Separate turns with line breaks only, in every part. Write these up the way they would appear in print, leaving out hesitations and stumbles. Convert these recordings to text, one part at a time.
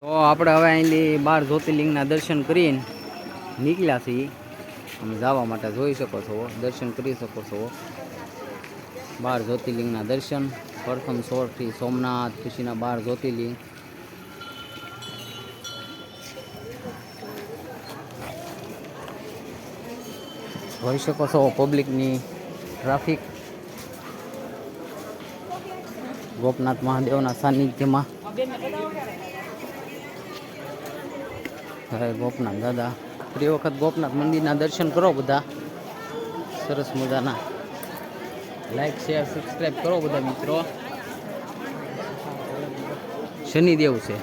તો આપણે હવે અહીંથી 12 જ્યોતિર્લિંગના દર્શન કરીને નીકળ્યા છીએ. અમે જવા માટે જોઈ શકો છો, દર્શન કરી શકો છો. 12 જ્યોતિર્લિંગના દર્શન, પ્રથમ સોરઠી સોમનાથ, પછીના 12 જ્યોતિર્લિંગ. જોઈ શકો છો પબ્લિકની ટ્રાફિક ગોપનાથ મહાદેવના સાનિધ્યમાં. હવે ગોપનાથ દાદા ફરી વખત ગોપનાથ મંદિરના દર્શન કરો બધા સરસ મજાના. લાઈક શેર સબસ્ક્રાઈબ કરો બધા મિત્રો. શનિદેવ છે,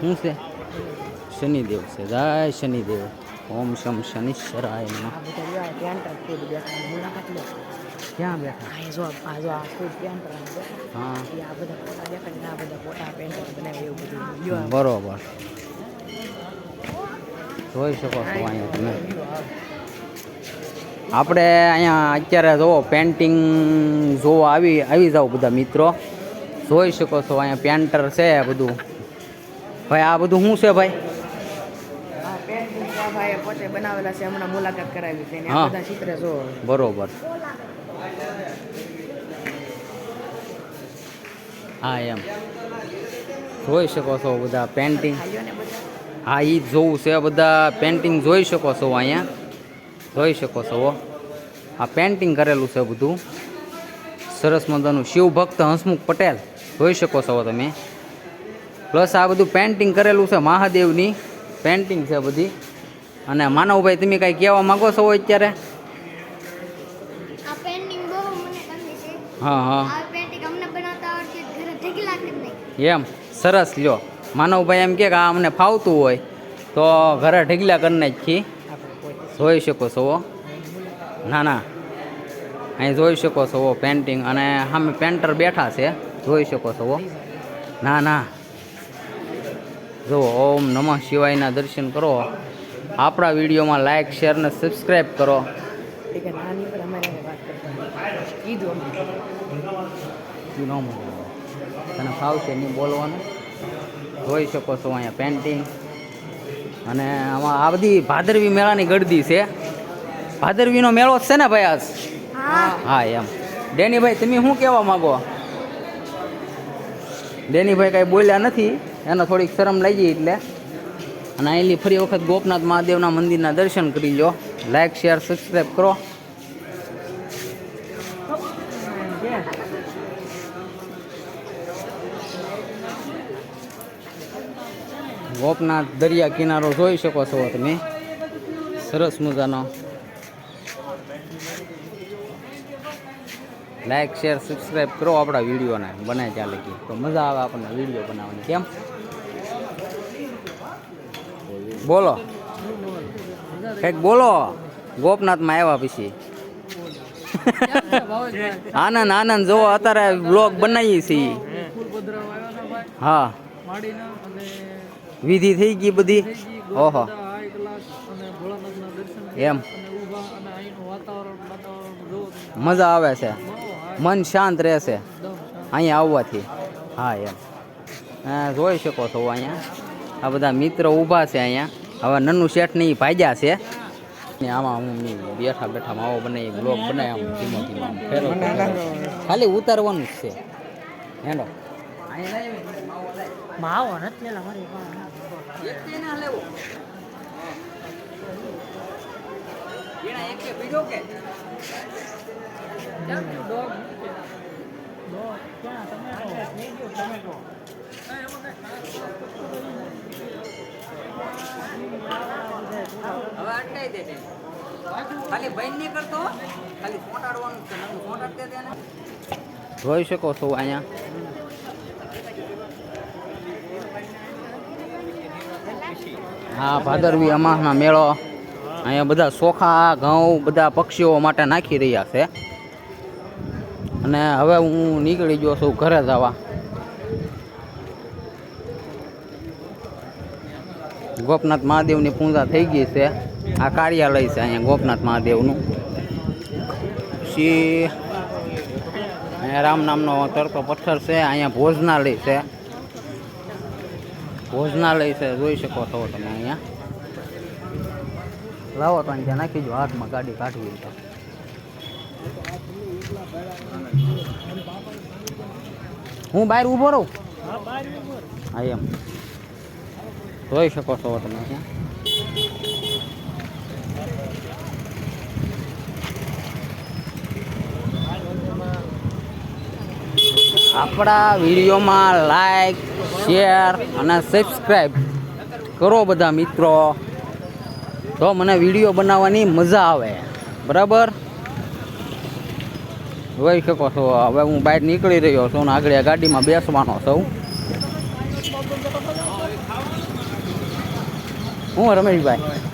શું છે? શનિદેવ છે. જય શનિદેવ. ઓમ શમ શનિશ્ચરાય નમઃ. ક્યાં બેઠા? હા બરોબર. જોઈ શકો છો અહીંયા તમે. આપણે અહીંયા અત્યારે જુઓ પેન્ટિંગ જોવા આવી જાઓ બધા મિત્રો. જોઈ શકો છો અહીંયા પેન્ટર છે બધું. ભાઈ આ બધું શું છે ભાઈ?
પોતે બનાવેલા છે, હમણાં મુલાકાત કરાવી છે.
હા
બધા ચિત્ર જો
બરોબર. હા એમ જોઈ શકો છો બધા પેન્ટિંગ. હા એ જ જોવું છે, બધા પેન્ટિંગ જોઈ શકો છો અહીંયા. જોઈ શકો છો આ પેન્ટિંગ કરેલું છે બધું સરસ મજાનું. શિવ ભક્ત હંસમુખ પટેલ જોઈ શકો છો તમે. પ્લસ આ બધું પેન્ટિંગ કરેલું છે, મહાદેવની પેન્ટિંગ છે બધી. અને માનવભાઈ તમે કાંઈ કહેવા માગો છો અત્યારે? હા હા એમ સરસ. લ્યો માનવભાઈ એમ કે આ અમને ફાવતું હોય તો ઘરે ઢગલા કરી નાખી. જોઈ શકો છો. ના ના અહીં જોઈ શકો છો પેન્ટિંગ. અને સામે પેન્ટર બેઠા છે, જોઈ શકો છો. ના ના જુઓ ઓમ નમઃ શિવાયના દર્શન કરો. આપણા વિડીયોમાં લાઈક શેર ને સબસ્ક્રાઈબ કરો. તને ફાવશે નહીં બોલવાનું. જોઈ શકો છો અહીંયા પેન્ટિંગ. અને આમાં આ બધી ભાદરવી મેળાની ગળદી છે. ભાદરવીનો મેળો જ છે ને ભાઈ આજ? હા એમ. ડેનીભાઈ તમે શું કહેવા માગો? ડેનીભાઈ કાંઈ બોલ્યા નથી, એને થોડીક શરમ લાગી એટલે. અને અહીંથી ફરી વખત ગોપનાથ મહાદેવના મંદિરના દર્શન કરી લો. લાઈક શેર સબસ્ક્રાઈબ કરો. ગોપનાથ દરિયા કિનારો જોઈ શકો છો તમે, સરસ મજાનો. લાઈક શેર સબસ્ક્રાઈબ કરો આપણા વિડીયોને. બને ચાલે તો મજા આવે આપણને વિડીયો બનાવવાની. કેમ બોલો કંઈક બોલો. ગોપનાથમાં આવ્યા પછી આનંદ આનંદ જોવો. અત્યારે બ્લોગ બનાવીએ છીએ. હા વિધિ થઈ ગઈ બધી. ઓહો એમ મજા આવે છે, મન શાંત રહેશે અહીંયા આવવાથી. હા એમ જોઈ શકો છો અહીંયા આ બધા મિત્ર ઊભા છે અહીંયા. હવે નન્નુ શેઠને એ ભાગ્યા છે. આમાં હું બેઠા બેઠામાં આવો બનાવી બ્લોગ બનાવી આમ ધીમો ધીમો ફેરો ખાલી ઉતારવાનું જ છે. હેલો
માવો નથી લેલા મારી
જોઈ શકો છો અહીંયા હા ભાદરવી અમાસના મેળો. અહીંયા બધા ચોખા ઘઉં બધા પક્ષીઓ માટે નાખી રહ્યા છે. અને હવે હું નીકળી ગયો છું ઘરે જવા. ગોપનાથ મહાદેવની પૂજા થઈ ગઈ છે. આ કાર્યાલય છે અહીંયા ગોપનાથ મહાદેવનું. પછી રામ નામનો તરતો પથ્થર છે. અહીંયા ભોજનાલય છે. ભોજનાલય છે, જોઈ શકો છો તમે અહીંયા. લાવો તો અહીંયા નાખી દો હાથમાં, ગાડી કાઢવી તો. હું બહાર ઊભો રહું? હા એમ જોઈ શકો છો તમે અહીંયા. આપણા વિડીયોમાં લાઈક, શેર અને સબસ્ક્રાઈબ કરો બધા મિત્રો, તો મને વિડીયો બનાવવાની મજા આવે. બરાબર, જોઈ શકો છો. હવે હું બહાર નીકળી રહ્યો છું અને આગળ ગાડીમાં બેસવાનો છું. હું રમેશભાઈ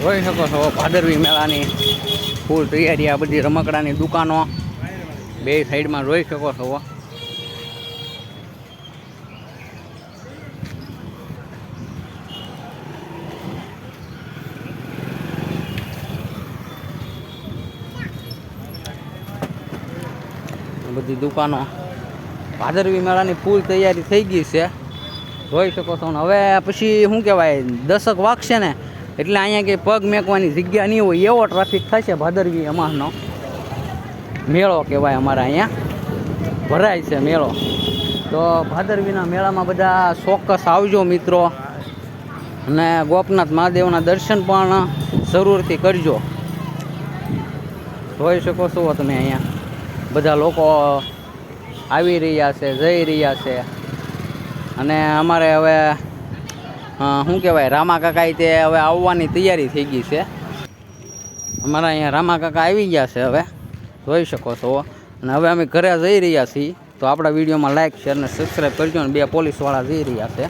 જોઈ શકો છો ભાદરવી મેળાની ફૂલ તૈયારી. આ બધી રમકડાની દુકાનો બે સાઈડમાં જોઈ શકો છો. બધી દુકાનો ભાદરવી મેળાની ફૂલ તૈયારી થઈ ગઈ છે, જોઈ શકો છો. ને હવે પછી શું કહેવાય, દશક વાગશે ને એટલે અહીંયા કંઈ પગ મેકવાની જગ્યા નહીં હોય એવો ટ્રાફિક થશે. ભાદરવી અમાસનો મેળો કહેવાય, અમારા અહીંયા ભરાય છે મેળો. તો ભાદરવીના મેળામાં બધા ચોક્કસ આવજો મિત્રો, અને ગોપનાથ મહાદેવના દર્શન પણ જરૂરથી કરજો. જોઈ શકો છો તમે અહીંયા બધા લોકો આવી રહ્યા છે, જઈ રહ્યા છે. અને અમારે હવે શું કહેવાય, રામા કાકા તે હવે આવવાની તૈયારી થઈ ગઈ છે. અમારા અહીંયા રામા કાકા આવી ગયા છે હવે, જોઈ શકો છો. અને હવે અમે ઘરે જઈ રહ્યા છીએ. તો આપણા વિડીયોમાં લાઈક, શેર અને સબસ્ક્રાઈબ કરજો. અને બે પોલીસવાળા જઈ રહ્યા છે.